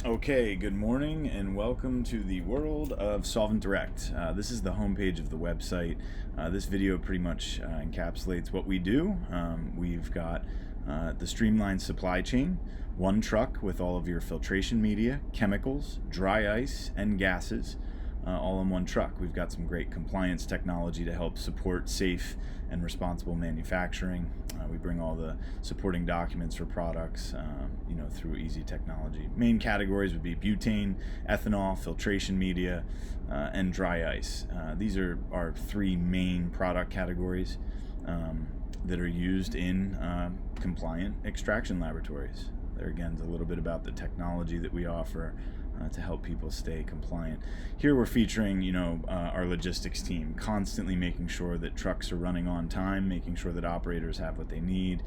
Okay, good morning and welcome to the world of Solvent Direct. This is the homepage of the website. This video pretty much encapsulates what we do. We've got the streamlined supply chain, one truck with all of your filtration media, chemicals, dry ice, and gases, all in one truck. We've got some great compliance technology to help support safe and responsible manufacturing. We bring all the supporting documents for products, through easy technology. Main categories would be butane, ethanol, filtration media, and dry ice. These are our three main product categories that are used in compliant extraction laboratories. There again is a little bit about the technology that we offer to help people stay compliant. Here we're featuring, our logistics team, constantly making sure that trucks are running on time, making sure that operators have what they need.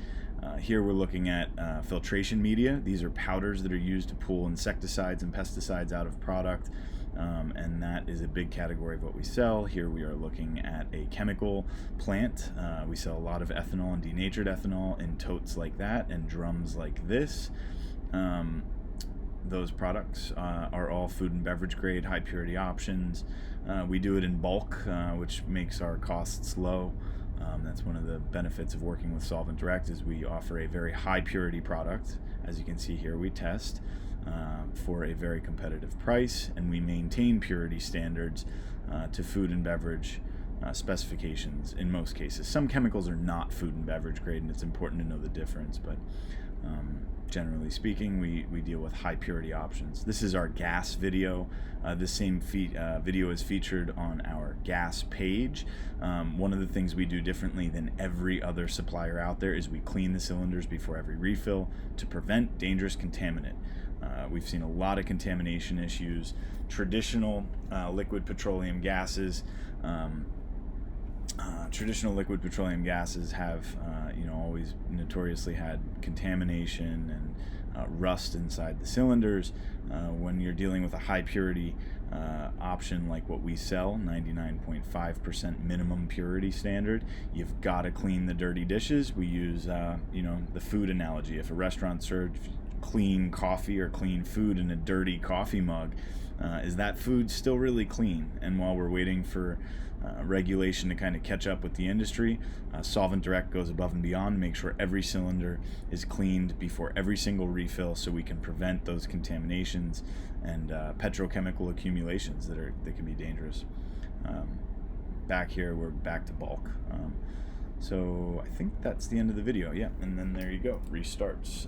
Here we're looking at filtration media. These are powders that are used to pull insecticides and pesticides out of product. And that is a big category of what we sell. Here we are looking at a chemical plant. We sell a lot of ethanol and denatured ethanol in totes like that and drums like this. Those products are all food and beverage grade, high purity options. We do it in bulk, which makes our costs low. That's one of the benefits of working with Solvent Direct is we offer a very high purity product. As you can see here, we test for a very competitive price, and we maintain purity standards to food and beverage specifications in most cases. Some chemicals are not food and beverage grade, and it's important to know the difference, but generally speaking, we deal with high purity options. This is our gas video. This same video is featured on our gas page. One of the things we do differently than every other supplier out there is we clean the cylinders before every refill to prevent dangerous contaminant. We've seen a lot of contamination issues. Traditional liquid petroleum gases have, always notoriously had contamination and rust inside the cylinders. When you're dealing with a high purity option like what we sell, 99.5% minimum purity standard, you've got to clean the dirty dishes. We use, the food analogy. If a restaurant serves clean coffee or clean food in a dirty coffee mug, is that food still really clean? And while we're waiting for regulation to kind of catch up with the industry, Solvent Direct goes above and beyond to make sure every cylinder is cleaned before every single refill so we can prevent those contaminations and petrochemical accumulations that can be dangerous. Back here, we're back to bulk. So I think that's the end of the video. Yeah, and then there you go, restarts.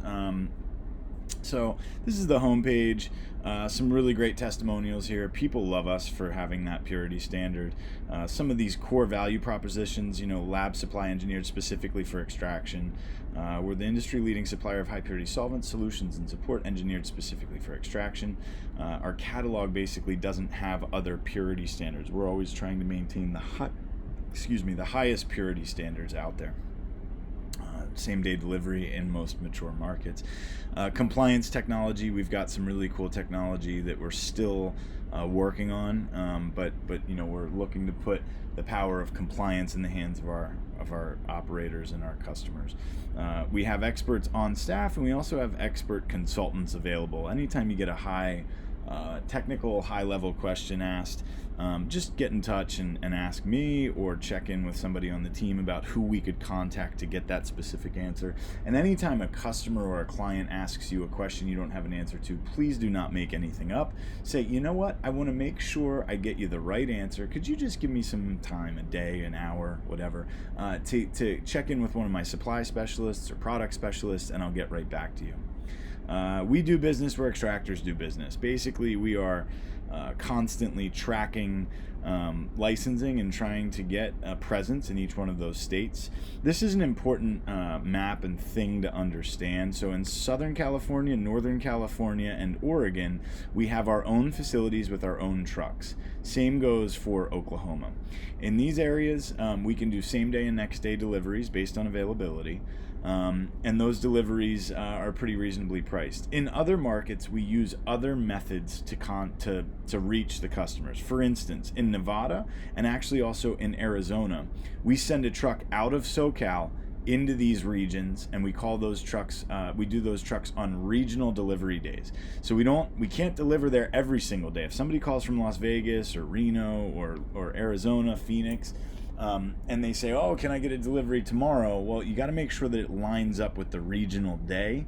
So this is the homepage. Some really great testimonials here. People love us for having that purity standard. Some of these core value propositions, lab supply engineered specifically for extraction. We're the industry leading supplier of high purity solvent solutions and support engineered specifically for extraction. Our catalog basically doesn't have other purity standards. We're always trying to maintain the highest purity standards out there. Same-day delivery in most mature markets. Compliance technology, we've got some really cool technology that we're still working on, but we're looking to put the power of compliance in the hands of our operators and our customers. We have experts on staff, and we also have expert consultants available. Anytime you get a technical, high-level question asked, just get in touch and ask me or check in with somebody on the team about who we could contact to get that specific answer. And anytime a customer or a client asks you a question you don't have an answer to, please do not make anything up. Say, you know what, I want to make sure I get you the right answer. Could you just give me some time, a day, an hour, whatever, to check in with one of my supply specialists or product specialists, and I'll get right back to you. We do business where extractors do business. Basically, we are constantly tracking licensing and trying to get a presence in each one of those states. This is an important map and thing to understand. So in Southern California, Northern California, and Oregon, we have our own facilities with our own trucks. Same goes for Oklahoma. In these areas, we can do same-day and next-day deliveries based on availability. And those deliveries are pretty reasonably priced. In other markets, we use other methods to reach the customers. For instance, in Nevada and actually also in Arizona, we send a truck out of SoCal into these regions, and we call those trucks, we do those trucks on regional delivery days. So we can't deliver there every single day. If somebody calls from Las Vegas or Reno or Arizona, Phoenix, and they say, oh, can I get a delivery tomorrow? Well, you got to make sure that it lines up with the regional day,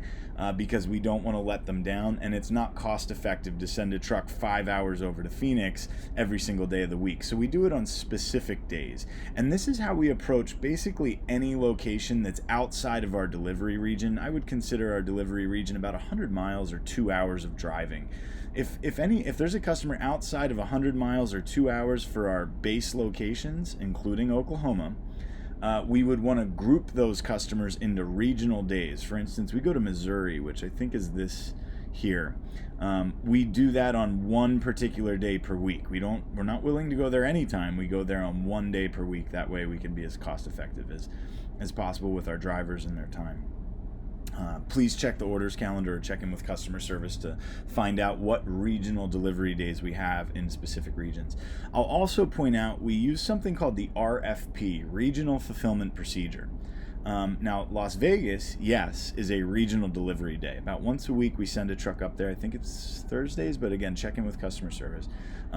because we don't want to let them down, and it's not cost effective to send a truck 5 hours over to Phoenix every single day of the week. So we do it on specific days. And this is how we approach basically any location that's outside of our delivery region. I would consider our delivery region about 100 miles or 2 hours of driving. If there's a customer outside of 100 miles or 2 hours for our base locations, including Oklahoma, we would want to group those customers into regional days. For instance, we go to Missouri, which I think is this here. We do that on one particular day per week. We're not willing to go there anytime. We go there on 1 day per week. That way we can be as cost effective as possible with our drivers and their time. Please check the orders calendar or check in with customer service to find out what regional delivery days we have in specific regions. I'll also point out we use something called the RFP, Regional Fulfillment Procedure. Now, Las Vegas, yes, is a regional delivery day. About once a week we send a truck up there. I think it's Thursdays, but again, check in with customer service.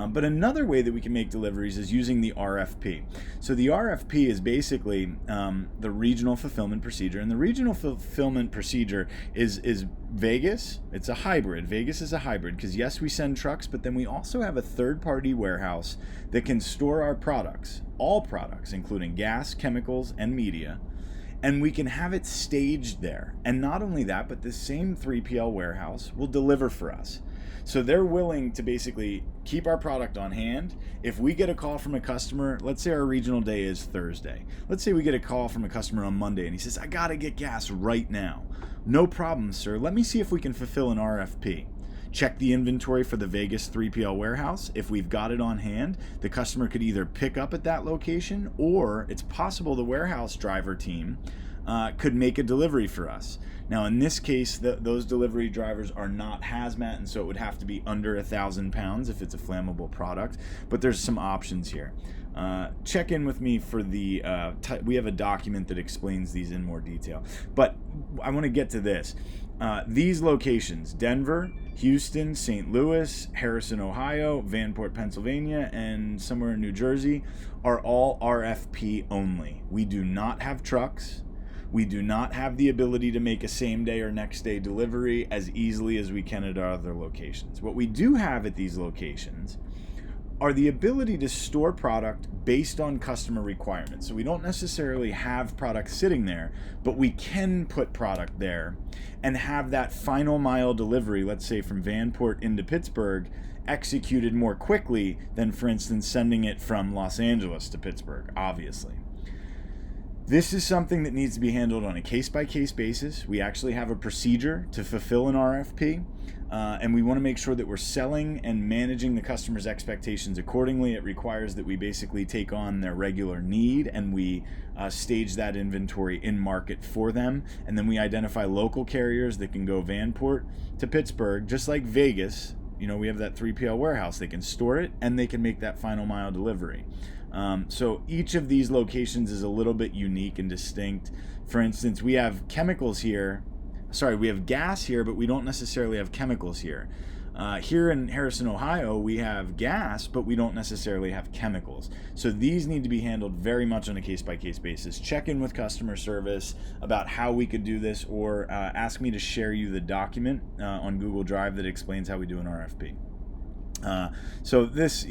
But another way that we can make deliveries is using the RFP. So the RFP is basically the regional fulfillment procedure. And the regional fulfillment procedure is Vegas. It's a hybrid. Vegas is a hybrid because, yes, we send trucks, but then we also have a third-party warehouse that can store our products, all products, including gas, chemicals, and media. And we can have it staged there. And not only that, but the same 3PL warehouse will deliver for us. So they're willing to basically keep our product on hand. If we get a call from a customer, let's say our regional day is Thursday. Let's say we get a call from a customer on Monday and he says, I gotta get gas right now. No problem, sir. Let me see if we can fulfill an RFP. Check the inventory for the Vegas 3PL warehouse. If we've got it on hand, the customer could either pick up at that location, or it's possible the warehouse driver team could make a delivery for us. Now, in this case, those delivery drivers are not hazmat, and so it would have to be under 1,000 pounds if it's a flammable product. But there's some options here. Check in with me for the, we have a document that explains these in more detail. But I want to get to this. These locations, Denver, Houston, St. Louis, Harrison, Ohio, Vanport, Pennsylvania, and somewhere in New Jersey, are all RFP only. We do not have trucks. We do not have the ability to make a same day or next day delivery as easily as we can at our other locations. What we do have at these locations are the ability to store product based on customer requirements. So we don't necessarily have product sitting there, but we can put product there and have that final mile delivery, let's say from Vanport into Pittsburgh, executed more quickly than, for instance, sending it from Los Angeles to Pittsburgh, obviously. This is something that needs to be handled on a case-by-case basis. We actually have a procedure to fulfill an RFP, and we want to make sure that we're selling and managing the customer's expectations accordingly. It requires that we basically take on their regular need, and we stage that inventory in market for them, and then we identify local carriers that can go Vanport to Pittsburgh, just like Vegas. You know, we have that 3PL warehouse. They can store it, and they can make that final mile delivery. So each of these locations is a little bit unique and distinct. For instance, we have chemicals here. Sorry, we have gas here, but we don't necessarily have chemicals here. Here in Harrison, Ohio, we have gas, but we don't necessarily have chemicals. So these need to be handled very much on a case-by-case basis. Check in with customer service about how we could do this, or ask me to share you the document on Google Drive that explains how we do an RFP. So this,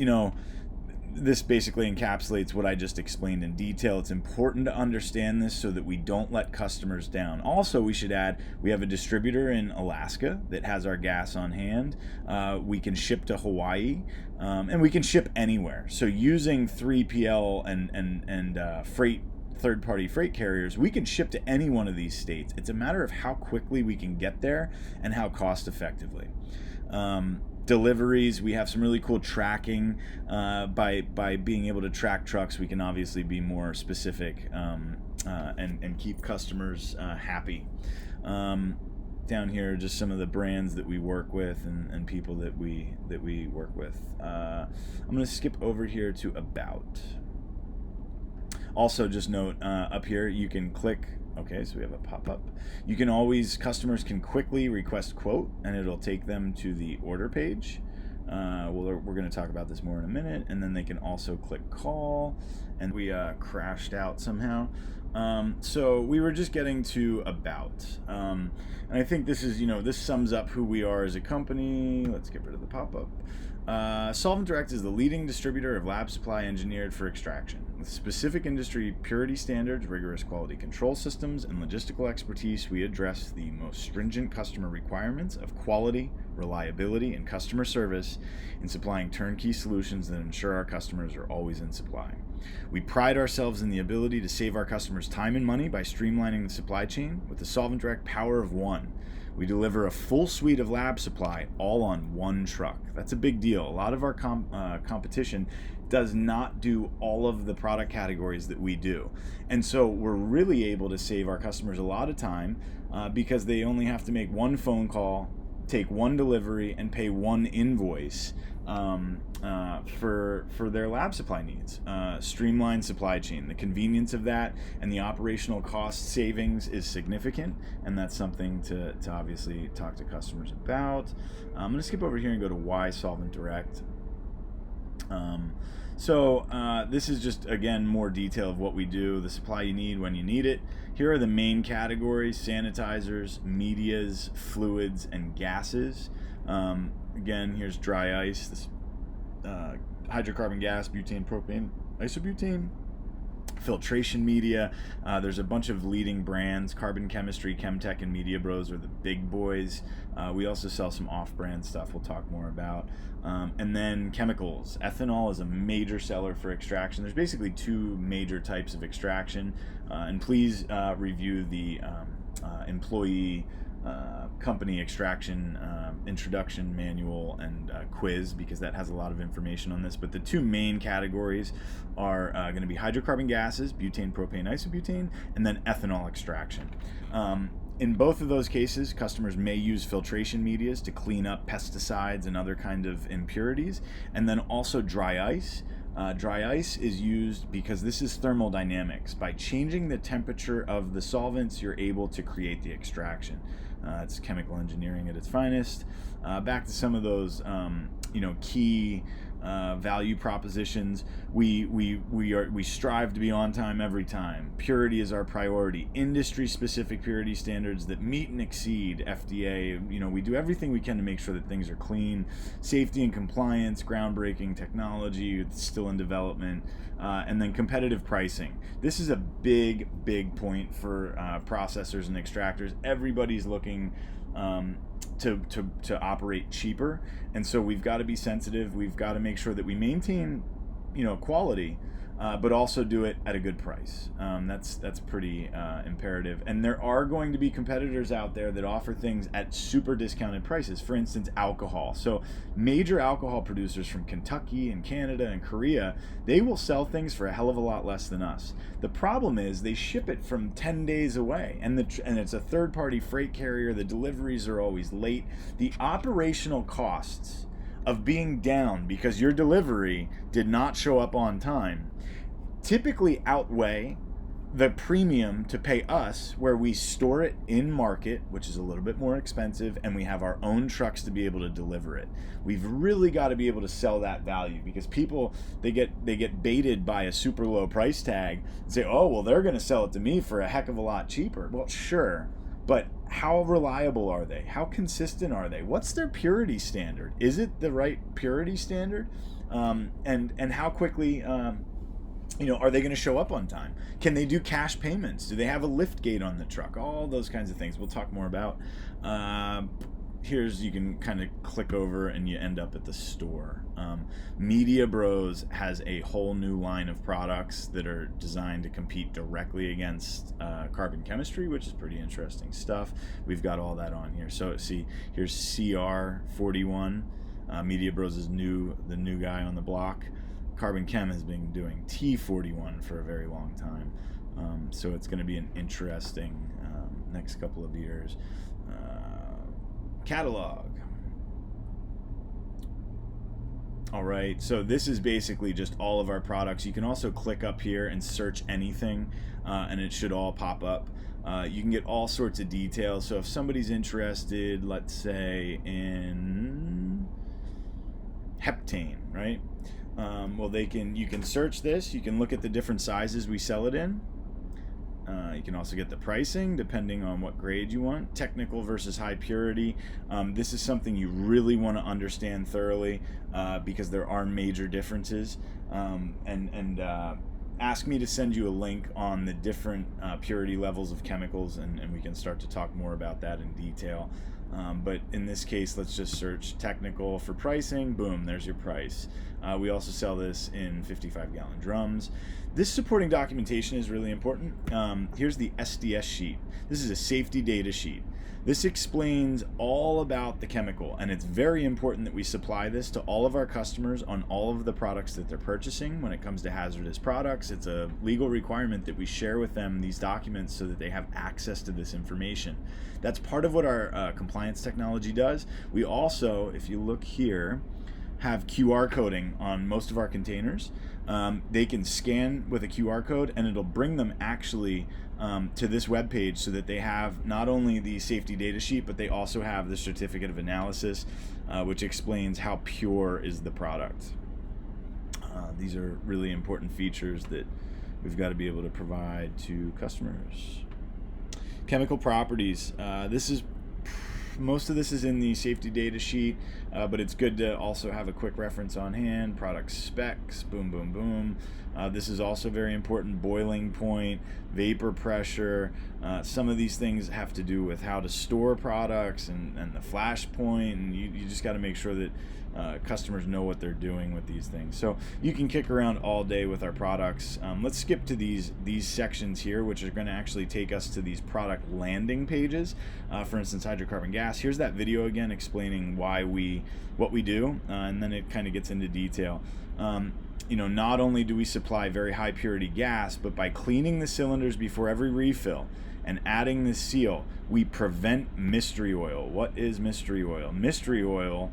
this basically encapsulates what I just explained in detail. It's important to understand this so that we don't let customers down. Also, we should add, we have a distributor in Alaska that has our gas on hand. We can ship to Hawaii, and we can ship anywhere. So using 3PL and third-party freight carriers, we can ship to any one of these states. It's a matter of how quickly we can get there and how cost effectively. Deliveries, we have some really cool tracking. By being able to track trucks, we can obviously be more specific and keep customers happy. Down here, just some of the brands that we work with and people that we work with. I'm going to skip over here to About. Also, just note up here, you can click Okay, so we have a pop-up. You can always, customers can quickly request quote, and it'll take them to the order page. We're going to talk about this more in a minute, and then they can also click call, and we crashed out somehow. So we were just getting to about, and I think this is, this sums up who we are as a company. Let's get rid of the pop-up. Solvent Direct is the leading distributor of lab supply engineered for extraction. With specific industry purity standards, rigorous quality control systems, and logistical expertise, we address the most stringent customer requirements of quality, reliability, and customer service in supplying turnkey solutions that ensure our customers are always in supply. We pride ourselves in the ability to save our customers time and money by streamlining the supply chain with the Solvent Direct power of one. We deliver a full suite of lab supply all on one truck. That's a big deal. A lot of our competition does not do all of the product categories that we do. And so we're really able to save our customers a lot of time because they only have to make one phone call, take one delivery, and pay one invoice for their lab supply needs. Streamlined supply chain. The convenience of that and the operational cost savings is significant, and that's something to obviously talk to customers about. I'm going to skip over here and go to Why Solvent Direct. This is just, again, more detail of what we do, the supply you need when you need it. Here are the main categories: sanitizers, medias, fluids, and gases. Again, here's dry ice, this hydrocarbon gas, butane, propane, isobutane, filtration media. There's a bunch of leading brands. Carbon Chemistry, Chemtech, and Media Bros are the big boys. We also sell some off-brand stuff we'll talk more about. And then chemicals. Ethanol is a major seller for extraction. There's basically two major types of extraction. And please review the employee company extraction introduction manual and quiz, because that has a lot of information on this. But the two main categories are going to be hydrocarbon gases, butane, propane, isobutane, and then ethanol extraction. In both of those cases, customers may use filtration medias to clean up pesticides and other kind of impurities, and then also dry ice. Dry ice is used because this is thermodynamics. By changing the temperature of the solvents, you're able to create the extraction. It's chemical engineering at its finest. Back to some of those, key value propositions. We strive to be on time every time. Purity is our priority. Industry-specific purity standards that meet and exceed FDA. We do everything we can to make sure that things are clean. Safety and compliance, groundbreaking technology, it's still in development, and then competitive pricing. This is a big point for processors and extractors. Everybody's looking to operate cheaper, and so we've got to be sensitive. We've got to make sure that we maintain quality, but also do it at a good price. That's pretty imperative. And there are going to be competitors out there that offer things at super discounted prices. For instance, alcohol. So major alcohol producers from Kentucky and Canada and Korea, they will sell things for a hell of a lot less than us. The problem is they ship it from 10 days away, and it's a third-party freight carrier. The deliveries are always late. The operational costs of being down because your delivery did not show up on time typically outweigh the premium to pay us, where we store it in market, which is a little bit more expensive, and we have our own trucks to be able to deliver it. We've really got to be able to sell that value, because people, they get baited by a super low price tag and say, oh, well, they're going to sell it to me for a heck of a lot cheaper. Well, sure, but how reliable are they? How consistent are they? What's their purity standard? Is it the right purity standard? And how quickly are they going to show up on time? Can they do cash payments? Do they have a lift gate on the truck? All those kinds of things we'll talk more about. You can kind of click over and you end up at the store. Media Bros has a whole new line of products that are designed to compete directly against Carbon Chemistry, which is pretty interesting stuff. We've got all that on here. So see, here's CR41. Media Bros is the new guy on the block. Carbon Chem has been doing T41 for a very long time. So it's going to be an interesting next couple of years. Catalog. All right, so this is basically just all of our products. You can also click up here and search anything, and it should all pop up. You can get all sorts of details. So if somebody's interested, let's say in heptane, right? Well, you can search this. You can look at the different sizes we sell it in. You can also get the pricing depending on what grade you want. Technical versus high purity. This is something you really want to understand thoroughly because there are major differences. Ask me to send you a link on the different purity levels of chemicals, and we can start to talk more about that in detail. But in this case, let's just search technical for pricing. Boom, there's your price. We also sell this in 55-gallon drums. This supporting documentation is really important. Here's the SDS sheet. This is a safety data sheet. This explains all about the chemical, and it's very important that we supply this to all of our customers on all of the products that they're purchasing. When it comes to hazardous products, it's a legal requirement that we share with them these documents so that they have access to this information. That's part of what our compliance technology does. We also, if you look here, have QR coding on most of our containers. They can scan with a QR code, and it'll bring them actually to this web page so that they have not only the safety data sheet, but they also have the certificate of analysis, which explains how pure is the product. These are really important features that we've got to be able to provide to customers. Chemical properties. Most of this is in the safety data sheet, but it's good to also have a quick reference on hand. Product specs, boom, boom, boom. This is also very important. Boiling point, vapor pressure. Some of these things have to do with how to store products and the flash point, and you just got to make sure that customers know what they're doing with these things. So you can kick around all day with our products. Let's skip to these sections here, which are going to actually take us to these product landing pages. For instance, hydrocarbon gas. Here's that video again explaining what we do, and then it kind of gets into detail. Not only do we supply very high purity gas, but by cleaning the cylinders before every refill and adding this seal, we prevent mystery oil. What is mystery oil? Mystery oil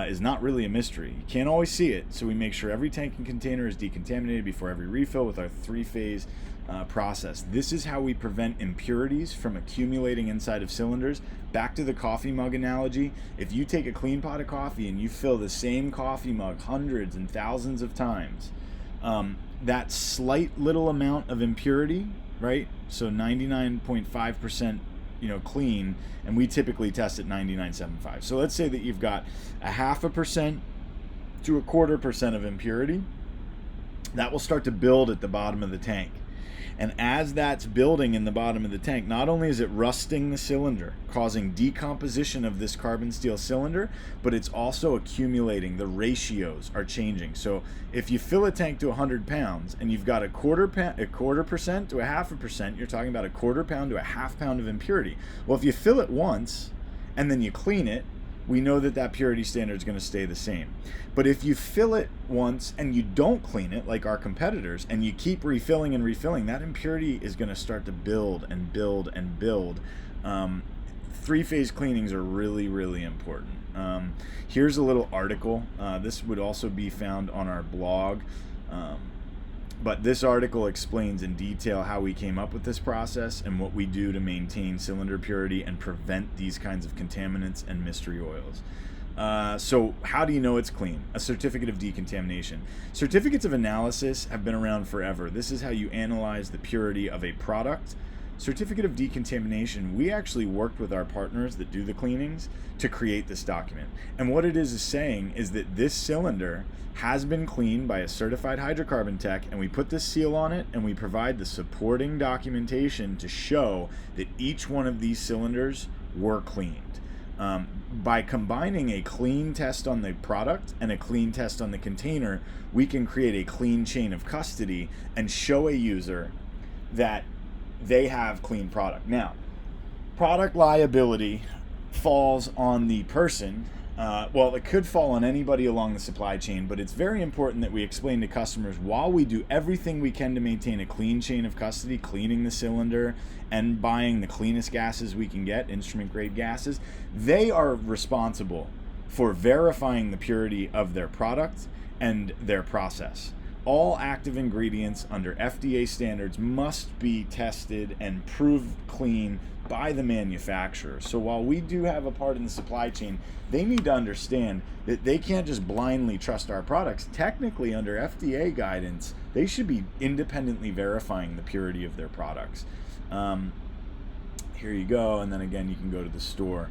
is not really a mystery. You can't always see it, so we make sure every tank and container is decontaminated before every refill with our 3-phase process. This is how we prevent impurities from accumulating inside of cylinders. Back to the coffee mug analogy. If you take a clean pot of coffee and you fill the same coffee mug hundreds and thousands of times, that slight little amount of impurity, right? So 99.5% clean, and we typically test at 99.75. So let's say that you've got 0.5% to 1/4% of impurity. That will start to build at the bottom of the tank. And as that's building in the bottom of the tank, not only is it rusting the cylinder, causing decomposition of this carbon steel cylinder, but it's also accumulating. The ratios are changing. So if you fill a tank to 100 pounds and you've got 1/4% to 0.5%, you're talking about 1/4 pound to 1/2 pound of impurity. Well, if you fill it once and then you clean it, we know that purity standard is going to stay the same. But if you fill it once and you don't clean it, like our competitors, and you keep refilling and refilling, that impurity is going to start to build and build and build. 3-phase cleanings are really, really important. Here's a little article. This would also be found on our blog. But this article explains in detail how we came up with this process and what we do to maintain cylinder purity and prevent these kinds of contaminants and mystery oils. So how do you know it's clean? A certificate of decontamination. Certificates of analysis have been around forever. This is how you analyze the purity of a product. Certificate of decontamination, we actually worked with our partners that do the cleanings to create this document. And what it is saying is that this cylinder has been cleaned by a certified hydrocarbon tech, and we put this seal on it, and we provide the supporting documentation to show that each one of these cylinders were cleaned. By combining a clean test on the product and a clean test on the container, we can create a clean chain of custody and show a user that they have clean product. Now, product liability falls on the person. Well, it could fall on anybody along the supply chain, but it's very important that we explain to customers, while we do everything we can to maintain a clean chain of custody, cleaning the cylinder and buying the cleanest gases we can get, instrument grade gases, they are responsible for verifying the purity of their product and their process. all active ingredients under FDA standards must be tested and proved clean by the manufacturer. So while we do have a part in the supply chain, they need to understand that they can't just blindly trust our products. Technically, under FDA guidance, they should be independently verifying the purity of their products. Here you go, and then again, you can go to the store.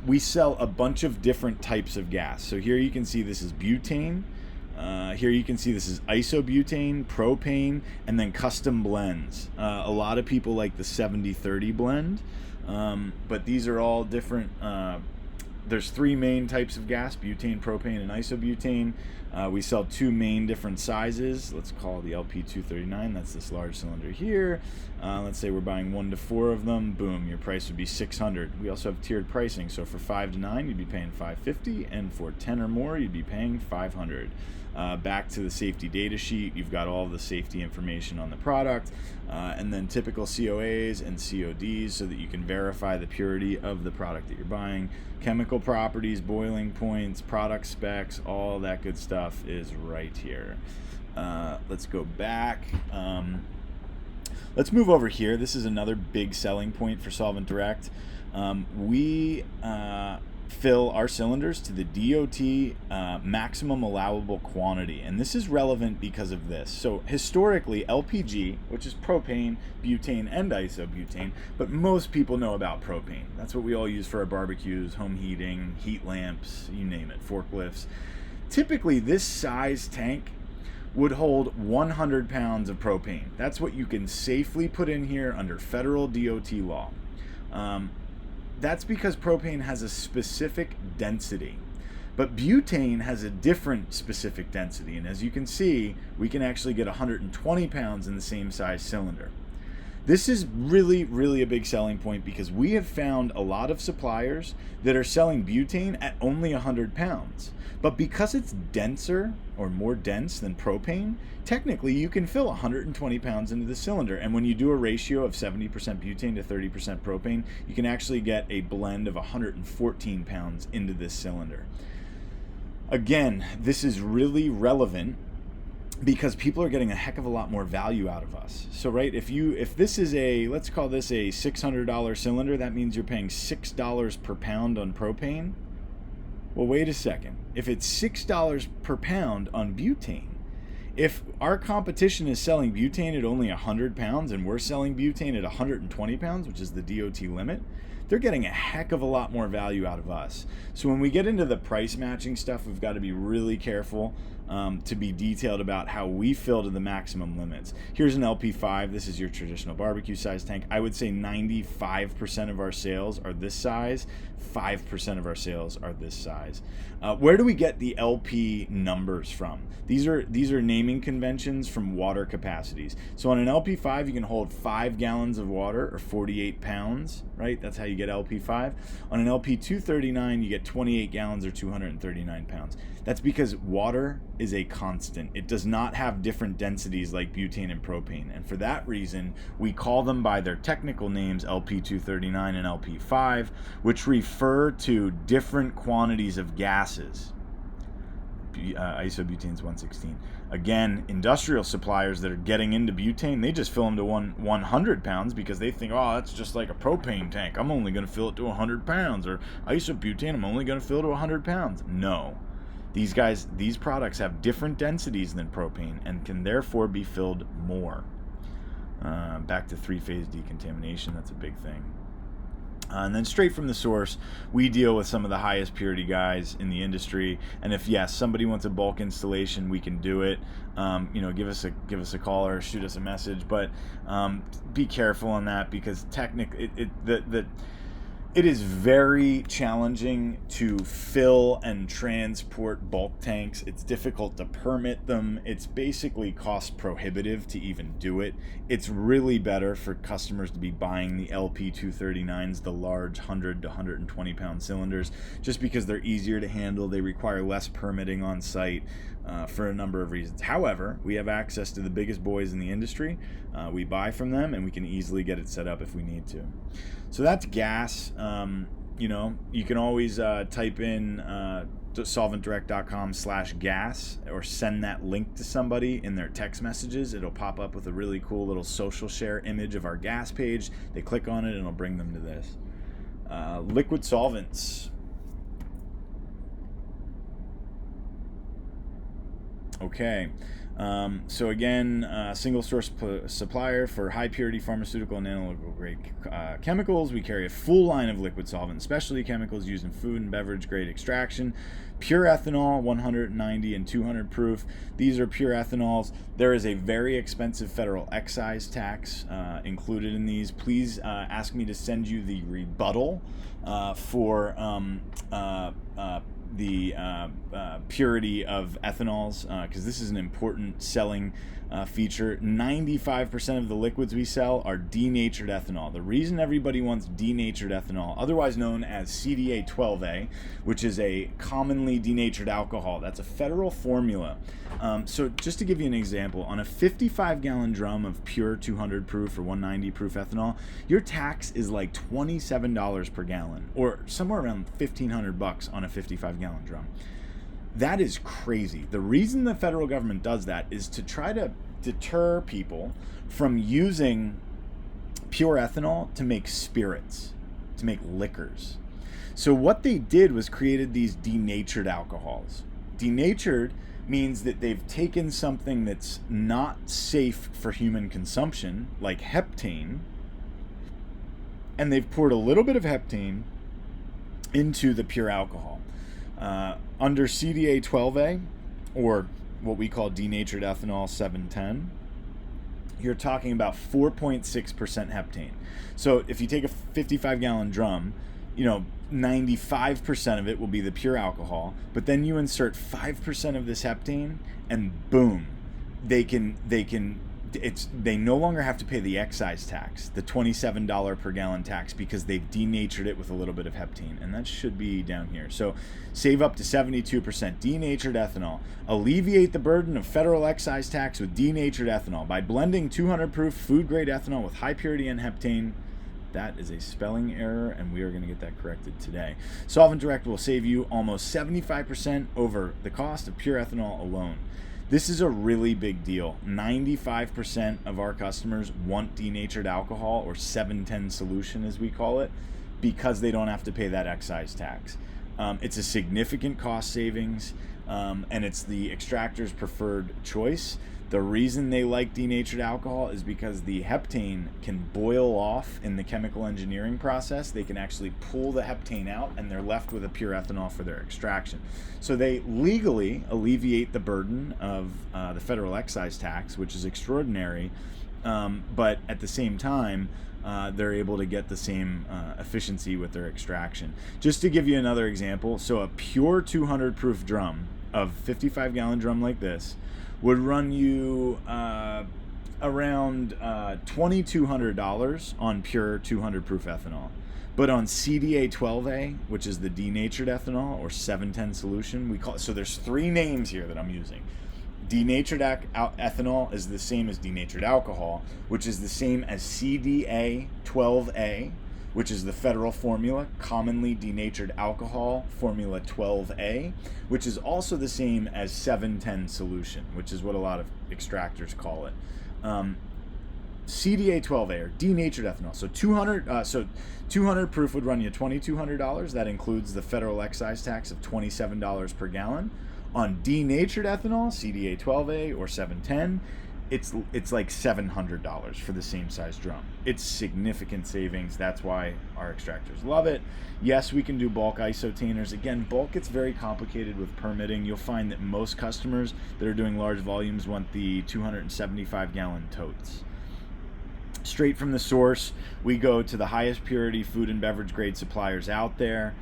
We sell a bunch of different types of gas. So here you can see this is butane. Here you can see this is isobutane, propane, and then custom blends. A lot of people like the 70-30 blend, but these are all different. There's 3 main types of gas: butane, propane, and isobutane. We sell 2 main different sizes. Let's call the LP239. That's this large cylinder here. Let's say we're buying 1 to 4 of them. Boom, your price would be $600. We also have tiered pricing. So for 5 to 9, you'd be paying $550, and for 10 or more, you'd be paying $500. Back to the safety data sheet, you've got all the safety information on the product, and then typical COAs and CODs so that you can verify the purity of the product that you're buying. Chemical properties, boiling points, product specs, all that good stuff is right here. Let's go back. Let's move over here. This is another big selling point for Solvent Direct. We fill our cylinders to the DOT maximum allowable quantity, and this is relevant because of this. So historically, LPG, which is propane, butane, and isobutane, but most people know about propane. That's what we all use for our barbecues, home heating, heat lamps, you name it, forklifts. Typically, this size tank would hold 100 pounds of propane. That's what you can safely put in here under federal DOT law. That's because propane has a specific density, but butane has a different specific density. And as you can see, we can actually get 120 pounds in the same size cylinder. This is really, really a big selling point because we have found a lot of suppliers that are selling butane at only 100 pounds. But because it's denser or more dense than propane, technically you can fill 120 pounds into the cylinder. And when you do a ratio of 70% butane to 30% propane, you can actually get a blend of 114 pounds into this cylinder. Again, this is really relevant because people are getting a heck of a lot more value out of us. So right, if this is a, let's call this a $600 cylinder, that means you're paying $6 per pound on propane. Well, wait a second. If it's $6 per pound on butane, if our competition is selling butane at only 100 pounds and we're selling butane at 120 pounds, which is the DOT limit, they're getting a heck of a lot more value out of us. So when we get into the price matching stuff, we've got to be really careful to be detailed about how we fill to the maximum limits. Here's an LP5. This is your traditional barbecue size tank. I would say 95% of our sales are this size. 5% of our sales are this size. Where do we get the LP numbers from? These are naming conventions from water capacities. So on an LP5, you can hold 5 gallons of water or 48 pounds, right? That's how you get LP5. On an LP239, you get 28 gallons or 239 pounds. That's because water is a constant. It does not have different densities like butane and propane. And for that reason, we call them by their technical names, LP239 and LP5, which refer to different quantities of gases. Isobutane's 116. Again, industrial suppliers that are getting into butane, they just fill them to 100 pounds because they think, oh, that's just like a propane tank. I'm only going to fill it to 100 pounds. Or isobutane, I'm only going to fill to 100 pounds. No. These products have different densities than propane and can therefore be filled more. Back to 3-phase decontamination, that's a big thing. And then straight from the source, we deal with some of the highest purity guys in the industry. And if yes, somebody wants a bulk installation, we can do it. Give us a call or shoot us a message. But be careful on that because it is very challenging to fill and transport bulk tanks. It's difficult to permit them. It's basically cost prohibitive to even do it. It's really better for customers to be buying the LP239s, the large 100 to 120 pound cylinders, just because they're easier to handle. They require less permitting on site for a number of reasons. However, we have access to the biggest boys in the industry. We buy from them and we can easily get it set up if we need to. So that's gas. You can always type in solventdirect.com/gas, or send that link to somebody in their text messages. It'll pop up with a really cool little social share image of our gas page. They click on it and it'll bring them to this. Liquid solvents. Okay. So again, single source supplier for high purity pharmaceutical and analytical grade chemicals. We carry a full line of liquid solvent, specialty chemicals used in food and beverage grade extraction. Pure ethanol, 190 and 200 proof. These are pure ethanols. There is a very expensive federal excise tax included in these. Please ask me to send you the rebuttal for the purity of ethanols, because this is an important selling feature. 95% of the liquids we sell are denatured ethanol. The reason everybody wants denatured ethanol, otherwise known as CDA-12A, which is a commonly denatured alcohol, that's a federal formula. So just to give you an example, on a 55-gallon drum of pure 200 proof or 190 proof ethanol, your tax is like $27 per gallon, or somewhere around $1,500 on a 55-gallon drum. That is crazy. The reason the federal government does that is to try to deter people from using pure ethanol to make spirits, to make liquors. So what they did was created these denatured alcohols. Denatured means that they've taken something that's not safe for human consumption, like heptane, and they've poured a little bit of heptane into the pure alcohol. Under CDA-12A, or what we call denatured ethanol 710, you're talking about 4.6% heptane. So if you take a 55-gallon drum, 95% of it will be the pure alcohol, but then you insert 5% of this heptane, and boom, they no longer have to pay the excise tax, the $27 per gallon tax, because they've denatured it with a little bit of heptane, and that should be down here. So save up to 72%. Denatured ethanol. Alleviate the burden of federal excise tax with denatured ethanol by blending 200 proof food grade ethanol with high purity and heptane. That is a spelling error, and we are going to get that corrected today. Solvent Direct will save you almost 75% over the cost of pure ethanol alone. This is a really big deal. 95% of our customers want denatured alcohol, or 710 solution as we call it, because they don't have to pay that excise tax. It's a significant cost savings, and it's the extractor's preferred choice. The reason they like denatured alcohol is because the heptane can boil off in the chemical engineering process. They can actually pull the heptane out, and they're left with a pure ethanol for their extraction. So they legally alleviate the burden of the federal excise tax, which is extraordinary, but at the same time, they're able to get the same efficiency with their extraction. Just to give you another example, so a pure 200 proof drum, of 55-gallon drum like this, would run you around $2,200 on pure 200 proof ethanol. But on CDA-12A, which is the denatured ethanol or 710 solution, we call it, so there's three names here that I'm using. Denatured ethanol is the same as denatured alcohol, which is the same as CDA-12A, which is the federal formula, commonly denatured alcohol, formula 12A, which is also the same as 710 solution, which is what a lot of extractors call it. CDA-12A, or denatured ethanol. So 200 proof would run you $2,200. That includes the federal excise tax of $27 per gallon. On denatured ethanol, CDA-12A or 710, it's like $700 for the same size drum. It's significant savings. That's why our extractors love it. Yes, we can do bulk isotainers. Again, bulk gets very complicated with permitting. You'll find that most customers that are doing large volumes want the 275-gallon totes. Straight from the source, we go to the highest purity food and beverage grade suppliers out there.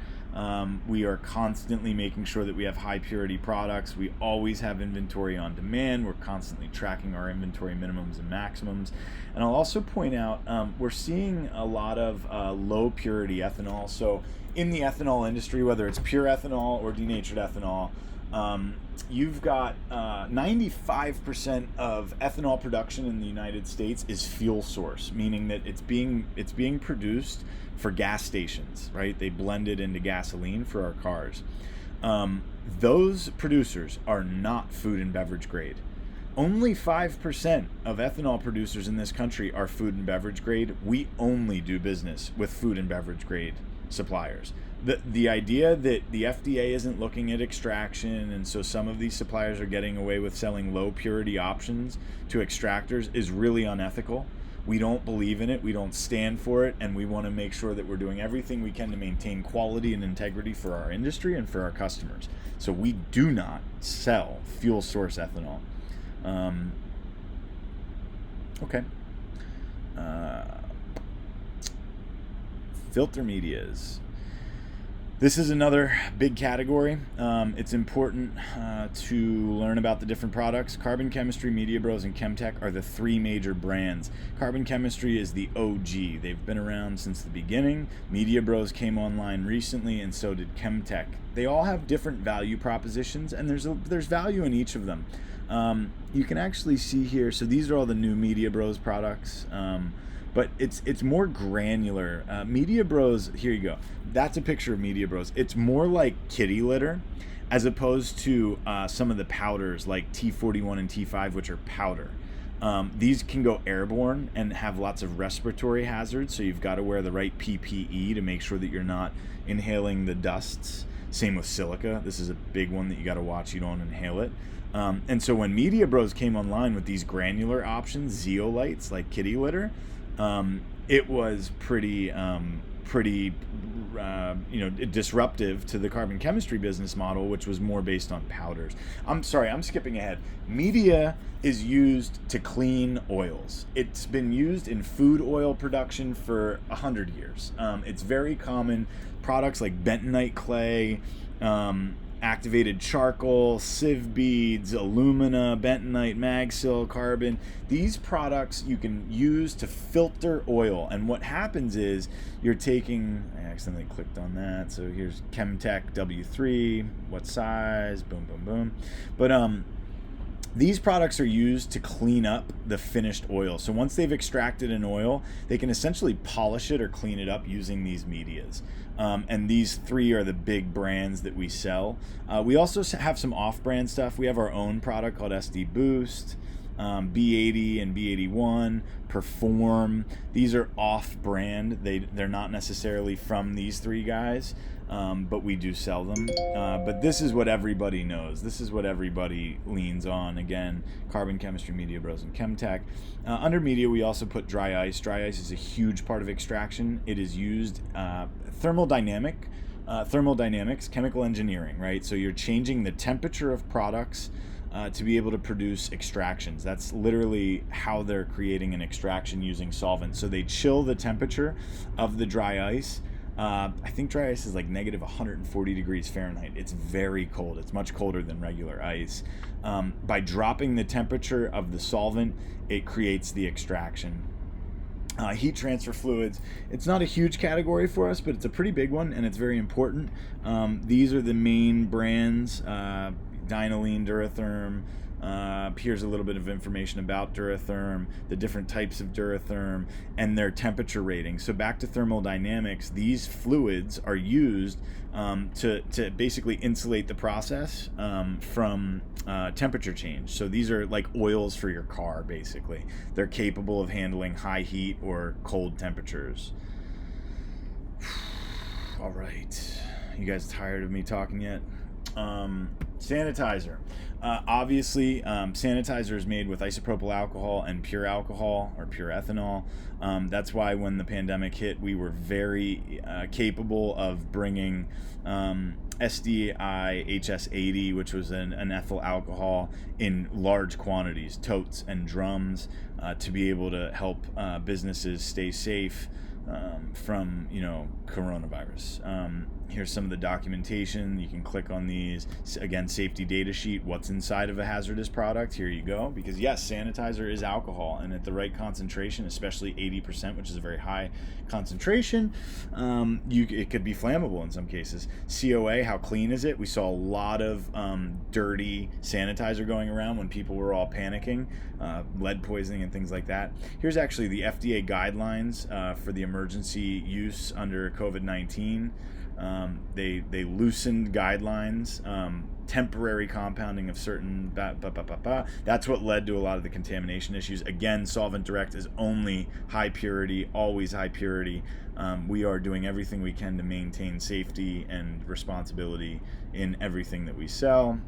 We are constantly making sure that we have high purity products. We always have inventory on demand. We're constantly tracking our inventory minimums and maximums. And I'll also point out, we're seeing a lot of low purity ethanol. So in the ethanol industry, whether it's pure ethanol or denatured ethanol, you've got 95% of ethanol production in the United States is fuel source, meaning that it's being produced for gas stations, right? They blend it into gasoline for our cars. Those producers are not food and beverage grade. Only 5% of ethanol producers in this country are food and beverage grade. We only do business with food and beverage grade suppliers. The idea that the FDA isn't looking at extraction, and so some of these suppliers are getting away with selling low purity options to extractors, is really unethical. We don't believe in it, we don't stand for it, and we want to make sure that we're doing everything we can to maintain quality and integrity for our industry and for our customers. So we do not sell fuel source ethanol. Okay. Filter medias. This is another big category. It's important to learn about the different products. Carbon Chemistry, Media Bros, and Chemtech are the three major brands. Carbon Chemistry is the OG. They've been around since the beginning. Media Bros came online recently, and so did Chemtech. They all have different value propositions, and there's value in each of them. You can actually see here, so these are all the new Media Bros products. But it's more granular. Media Bros, here you go. That's a picture of Media Bros. It's more like kitty litter as opposed to some of the powders like T41 and T5, which are powder. These can go airborne and have lots of respiratory hazards, so you've got to wear the right PPE to make sure that you're not inhaling the dusts. Same with silica. This is a big one that you got to watch you don't inhale it. And so when Media Bros came online with these granular options, zeolites like kitty litter, it was pretty disruptive to the carbon chemistry business model, which was more based on powders. I'm sorry, I'm skipping ahead. Media is used to clean oils. It's been used in food oil production for 100 years. It's very common. Products like bentonite clay, activated charcoal, sieve beads, alumina, bentonite, magsil, carbon. These products you can use to filter oil. And what happens is you're taking, I accidentally clicked on that. So here's Chemtech W3, what size, boom, boom, boom. But these products are used to clean up the finished oil. So once they've extracted an oil, they can essentially polish it or clean it up using these medias. And these three are the big brands that we sell. We also have some off-brand stuff. We have our own product called SD Boost, B80 and B81, Perform. These are off-brand. They're not necessarily from these three guys, but we do sell them. But this is what everybody knows. This is what everybody leans on. Again, Carbon Chemistry, Media Bros, and Chemtech. Under media, we also put dry ice. Dry ice is a huge part of extraction. It is used thermodynamics, chemical engineering, right? So you're changing the temperature of products to be able to produce extractions. That's literally how they're creating an extraction using solvents. So they chill the temperature of the dry ice. I think dry ice is like negative 140 degrees Fahrenheit. It's very cold. It's much colder than regular ice. By dropping the temperature of the solvent, it creates the extraction. Heat transfer fluids. It's not a huge category for us, but it's a pretty big one, and it's very important. These are the main brands. Dynalene, Duratherm. Here's a little bit of information about Duratherm, the different types of Duratherm, and their temperature rating. So back to thermodynamics, these fluids are used to basically insulate the process from temperature change. So these are like oils for your car, basically. They're capable of handling high heat or cold temperatures. All right. You guys tired of me talking yet? Sanitizer. Obviously, sanitizer is made with isopropyl alcohol and pure alcohol or pure ethanol. That's why when the pandemic hit, we were very capable of bringing SDI HS80, which was an ethyl alcohol in large quantities, totes and drums, to be able to help businesses stay safe from coronavirus. Here's some of the documentation. You can click on these. Again, safety data sheet, what's inside of a hazardous product. Here you go. Because yes, sanitizer is alcohol, and at the right concentration, especially 80%, which is a very high concentration, it could be flammable in some cases. COA, how clean is it? We saw a lot of dirty sanitizer going around when people were all panicking, lead poisoning and things like that. Here's actually the FDA guidelines for the emergency use under COVID-19. They loosened guidelines, temporary compounding of certain that's what led to a lot of the contamination issues. Again, Solvent Direct is only high purity, always high purity. We are doing everything we can to maintain safety and responsibility in everything that we sell.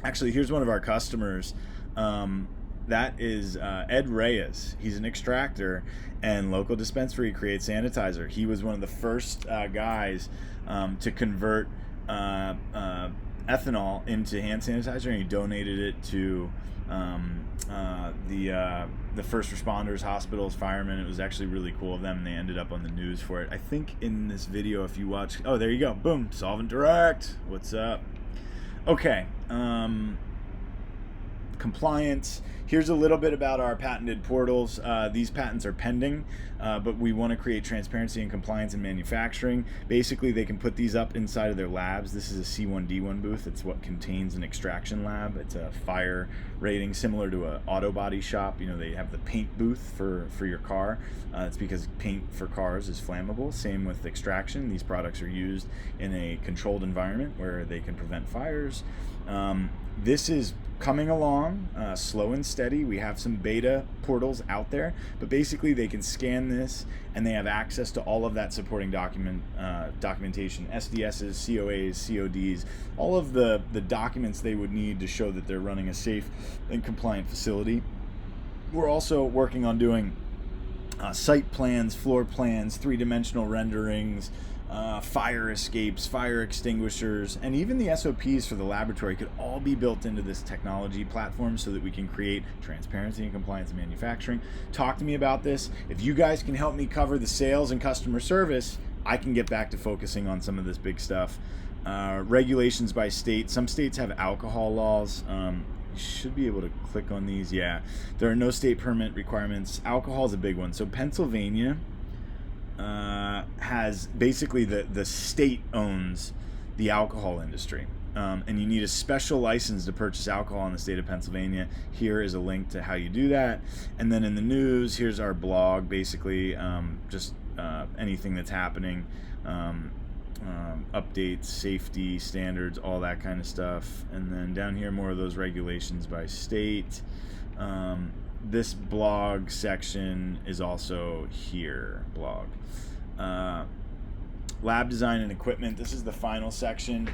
Actually, here's one of our customers. That is Ed Reyes. He's an extractor and local dispensary creates sanitizer. He was one of the first guys to convert ethanol into hand sanitizer, and he donated it to the first responders, hospitals, firemen. It was actually really cool of them, and they ended up on the news for it. I think in this video, if you watch, oh, there you go, boom, Solvent Direct. What's up? Okay. Compliance. Here's a little bit about our patented portals. These patents are pending, but we want to create transparency and compliance in manufacturing. Basically, they can put these up inside of their labs. This is a C1D1 booth. It's what contains an extraction lab. It's a fire rating similar to an auto body shop. You know, they have the paint booth for your car. It's because paint for cars is flammable. Same with extraction. These products are used in a controlled environment where they can prevent fires. This is coming along slow and steady. We have some beta portals out there, but basically they can scan this and they have access to all of that supporting documentation, SDSs, COAs, CODs, all of the documents they would need to show that they're running a safe and compliant facility. We're also working on doing site plans, floor plans, three-dimensional renderings, fire escapes, fire extinguishers, and even the SOPs for the laboratory could all be built into this technology platform so that we can create transparency and compliance in manufacturing. Talk to me about this. If you guys can help me cover the sales and customer service, I can get back to focusing on some of this big stuff. Regulations by state. Some states have alcohol laws. You should be able to click on these. Yeah, there are no state permit requirements. Alcohol is a big one. So Pennsylvania has basically the state owns the alcohol industry, and you need a special license to purchase alcohol in the state of Pennsylvania. Here is a link to how you do that. And then in the news, here's our blog, basically just anything that's happening, updates, safety standards, all that kind of stuff. And then down here, more of those regulations by state. This blog section is also here, blog. Lab design and equipment. This is the final section.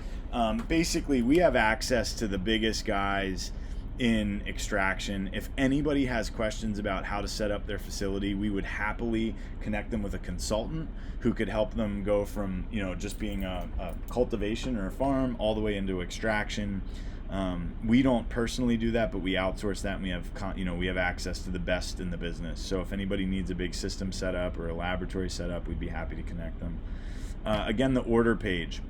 Basically, we have access to the biggest guys in extraction. If anybody has questions about how to set up their facility, we would happily connect them with a consultant who could help them go from, just being a cultivation or a farm all the way into extraction. We don't personally do that, but we outsource that, and we have access to the best in the business. So if anybody needs a big system set up or a laboratory set up, we'd be happy to connect them. Again, the order page.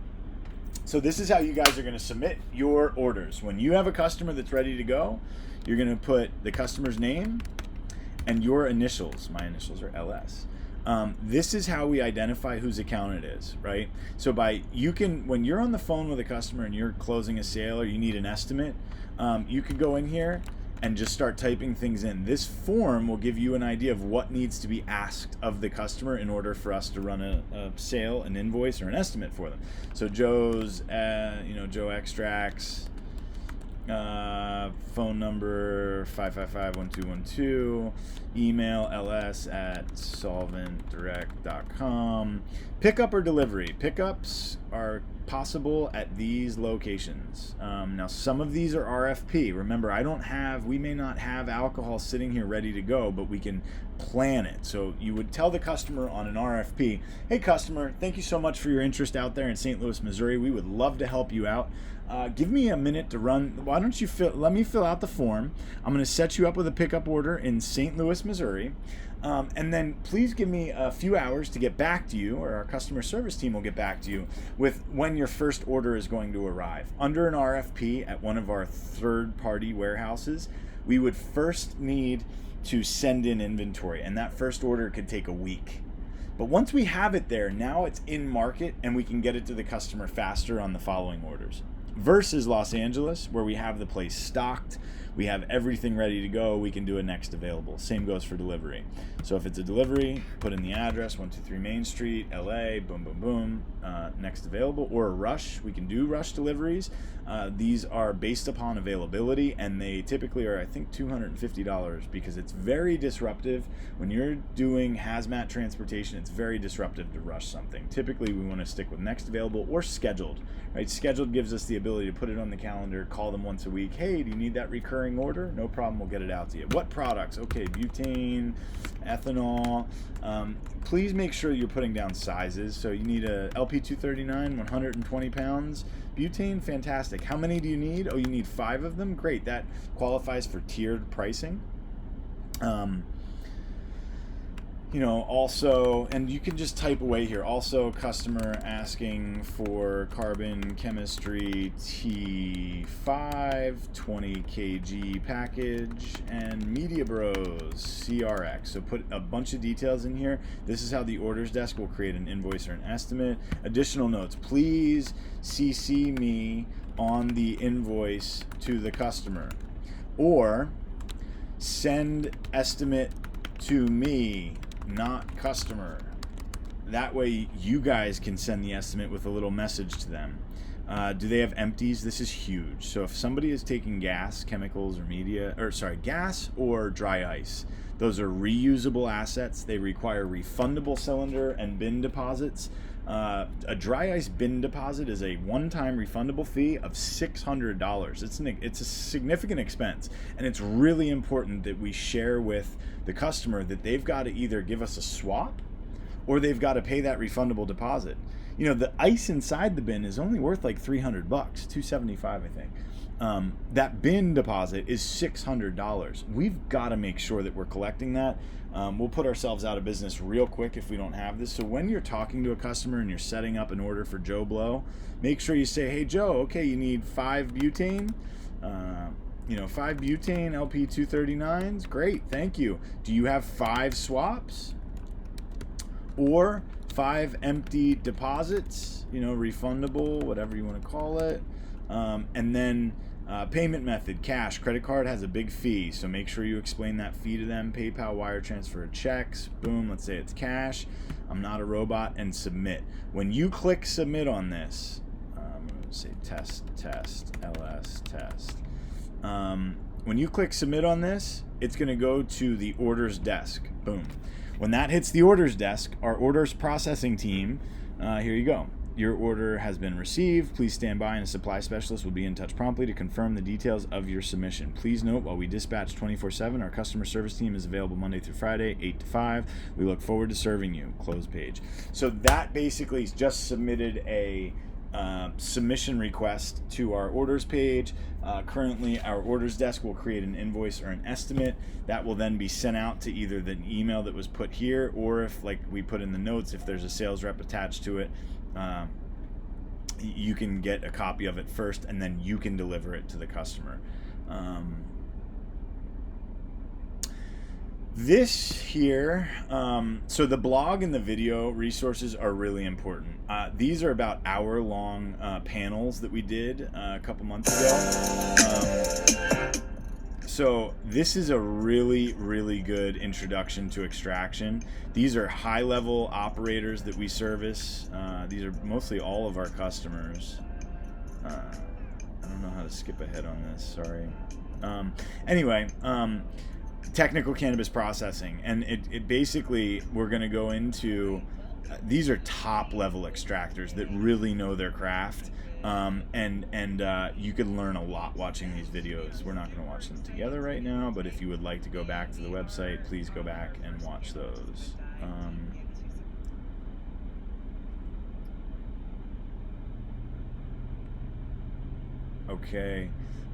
So this is how you guys are going to submit your orders. When you have a customer that's ready to go, you're going to put the customer's name and your initials. My initials are LS. This is how we identify whose account it is, right? So when you're on the phone with a customer and you're closing a sale or you need an estimate, you could go in here and just start typing things in. This form will give you an idea of what needs to be asked of the customer in order for us to run a sale, an invoice, or an estimate for them. So Joe's, Joe Extracts, phone number 555-1212, email ls@solventdirect.com. Pickup or delivery. Pickups are possible at these locations. Now some of these are RFP. Remember, we may not have alcohol sitting here ready to go, but we can plan it. So you would tell the customer on an RFP, hey customer, thank you so much for your interest out there in St. Louis, Missouri. We would love to help you out. Give me a minute to run. Why don't you let me fill out the form. I'm going to set you up with a pickup order in St. Louis, Missouri. And then please give me a few hours to get back to you, or our customer service team will get back to you with when your first order is going to arrive. Under an RFP at one of our third-party warehouses, we would first need to send in inventory, and that first order could take a week. But once we have it there, now it's in market and we can get it to the customer faster on the following orders. Versus Los Angeles, where we have the place stocked, we have everything ready to go. We can do a next available. Same goes for delivery. So if it's a delivery, put in the address, 123 Main Street, LA, boom, boom, boom, next available. Or a rush, we can do rush deliveries. These are based upon availability, and they typically are, I think, $250, because it's very disruptive. When you're doing hazmat transportation, it's very disruptive to rush something. Typically, we want to stick with next available or scheduled, right? Scheduled gives us the ability to put it on the calendar, call them once a week. Hey, do you need that recurring order? No problem, we'll get it out to you. What products? Okay, butane, ethanol. Please make sure you're putting down sizes. So you need a LP 239, 120 pounds. Butane, fantastic. How many do you need? Oh, you need 5 of them? Great, that qualifies for tiered pricing. Also, and you can just type away here. Also, customer asking for carbon chemistry T5, 20 kg package, and Media Bros CRX. So put a bunch of details in here. This is how the orders desk will create an invoice or an estimate. Additional notes, please CC me on the invoice to the customer, or send estimate to me, not customer. That way you guys can send the estimate with a little message to them. Do they have empties? This is huge. So if somebody is taking gas, chemicals, or gas or dry ice, those are reusable assets. They require refundable cylinder and bin deposits. A dry ice bin deposit is a one-time refundable fee of $600. It's a significant expense, and it's really important that we share with the customer that they've got to either give us a swap or they've got to pay that refundable deposit. The ice inside the bin is only worth like $300, $275, I think. That bin deposit is $600. We've got to make sure that we're collecting that. We'll put ourselves out of business real quick if we don't have this. So when you're talking to a customer and you're setting up an order for Joe Blow, make sure you say, hey Joe, okay, you need 5 butane, 5 butane LP 239s. Great, thank you. Do you have 5 swaps? Or 5 empty deposits, refundable, whatever you want to call it. And then payment method, cash, credit card has a big fee, so make sure you explain that fee to them. PayPal, wire transfer, checks, boom, let's say it's cash. I'm not a robot, and submit. When you click submit on this, I'm going to say test, ls, test. When you click submit on this, it's going to go to the orders desk, boom. When that hits the orders desk, our orders processing team, here you go. Your order has been received. Please stand by and a supply specialist will be in touch promptly to confirm the details of your submission. Please note, while we dispatch 24/7, our customer service team is available Monday through Friday, 8 to 5. We look forward to serving you. Close page. So that basically just submitted a submission request to our orders page. Currently, our orders desk will create an invoice or an estimate that will then be sent out to either the email that was put here, or if, like we put in the notes, if there's a sales rep attached to it, you can get a copy of it first, and then you can deliver it to the customer. This here, so the blog and the video resources are really important. These are about hour-long panels that we did a couple months ago. So this is a really, really good introduction to extraction. These are high-level operators that we service. These are mostly all of our customers. I don't know how to skip ahead on this, sorry. Anyway, technical cannabis processing, and it basically, we're going to go into, these are top-level extractors that really know their craft. And you can learn a lot watching these videos. We're not going to watch them together right now, but if you would like to go back to the website, please go back and watch those. Okay,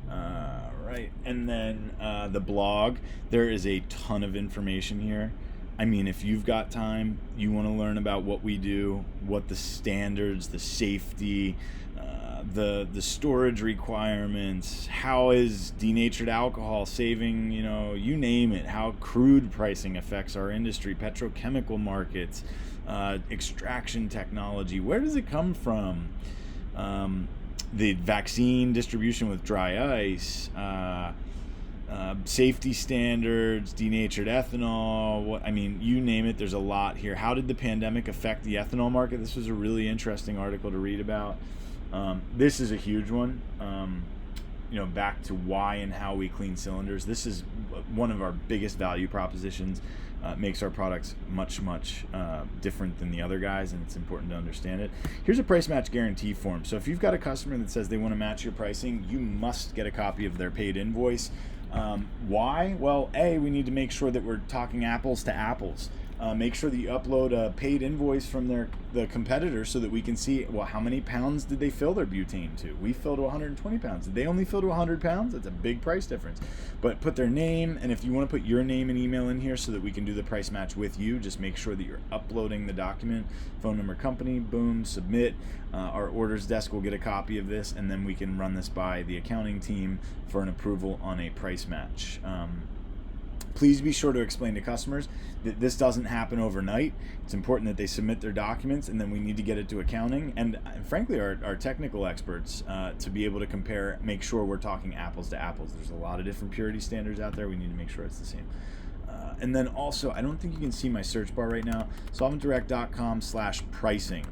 right, and then the blog, there is a ton of information here. I mean, if you've got time, you want to learn about what we do, what the standards, the safety, the storage requirements, how is denatured alcohol saving, you name it, how crude pricing affects our industry, petrochemical markets, extraction technology, where does it come from, the vaccine distribution with dry ice, safety standards, denatured ethanol, I mean, you name it, there's a lot here. How did the pandemic affect the ethanol market? This was a really interesting article to read about. This is a huge one. Back to why and how we clean cylinders. This is one of our biggest value propositions. Makes our products much different than the other guys, and it's important to understand it. Here's a price match guarantee form. So if you've got a customer that says they want to match your pricing, you must get a copy of their paid invoice. Why? Well, we need to make sure that we're talking apples to apples. Make sure that you upload a paid invoice from the competitor so that we can see, well, how many pounds did they fill their butane to? We fill to 120 pounds. Did they only fill to 100 pounds? That's a big price difference. But put their name, and if you want to put your name and email in here so that we can do the price match with you, just make sure that you're uploading the document, phone number, company, boom, submit. Our orders desk will get a copy of this, and then we can run this by the accounting team for an approval on a price match. Please be sure to explain to customers that this doesn't happen overnight. It's important that they submit their documents, and then we need to get it to accounting and frankly our technical experts to be able to compare, make sure we're talking apples to apples. There's a lot of different purity standards out there. We need to make sure it's the same. And then also, I don't think you can see my search bar right now, solventdirect.com/pricing.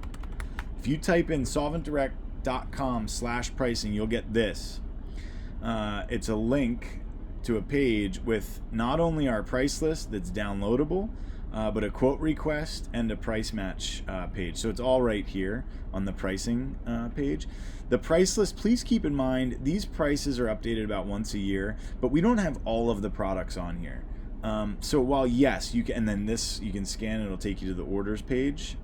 If you type in solventdirect.com/pricing, you'll get this. It's a link to a page with not only our price list that's downloadable, but a quote request and a price match page. So it's all right here on the pricing page. The price list, please keep in mind, these prices are updated about once a year, but we don't have all of the products on here. So while yes, you can, and then this you can scan, it'll take you to the orders page.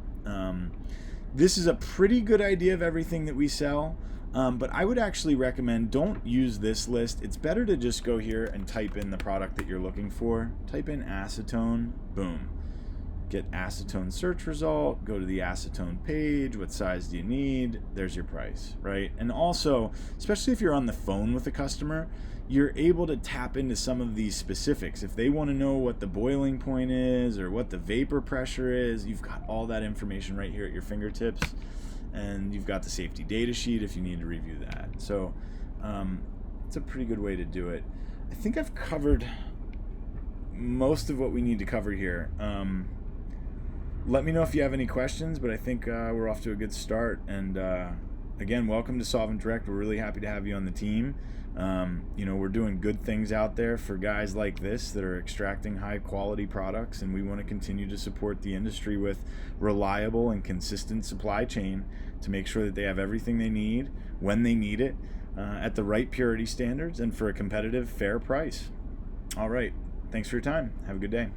This is a pretty good idea of everything that we sell. But I would actually recommend, don't use this list. It's better to just go here and type in the product that you're looking for. Type in acetone, boom. Get acetone search result, go to the acetone page, what size do you need? There's your price, right? And also, especially if you're on the phone with a customer, you're able to tap into some of these specifics. If they want to know what the boiling point is or what the vapor pressure is, you've got all that information right here at your fingertips. And you've got the safety data sheet if you need to review that. So it's a pretty good way to do it. I think I've covered most of what we need to cover here. Let me know if you have any questions, but I think we're off to a good start. And again, welcome to Solvent Direct. We're really happy to have you on the team. We're doing good things out there for guys like this that are extracting high quality products, and we want to continue to support the industry with reliable and consistent supply chain to make sure that they have everything they need when they need it at the right purity standards and for a competitive, fair price. All right. Thanks for your time. Have a good day.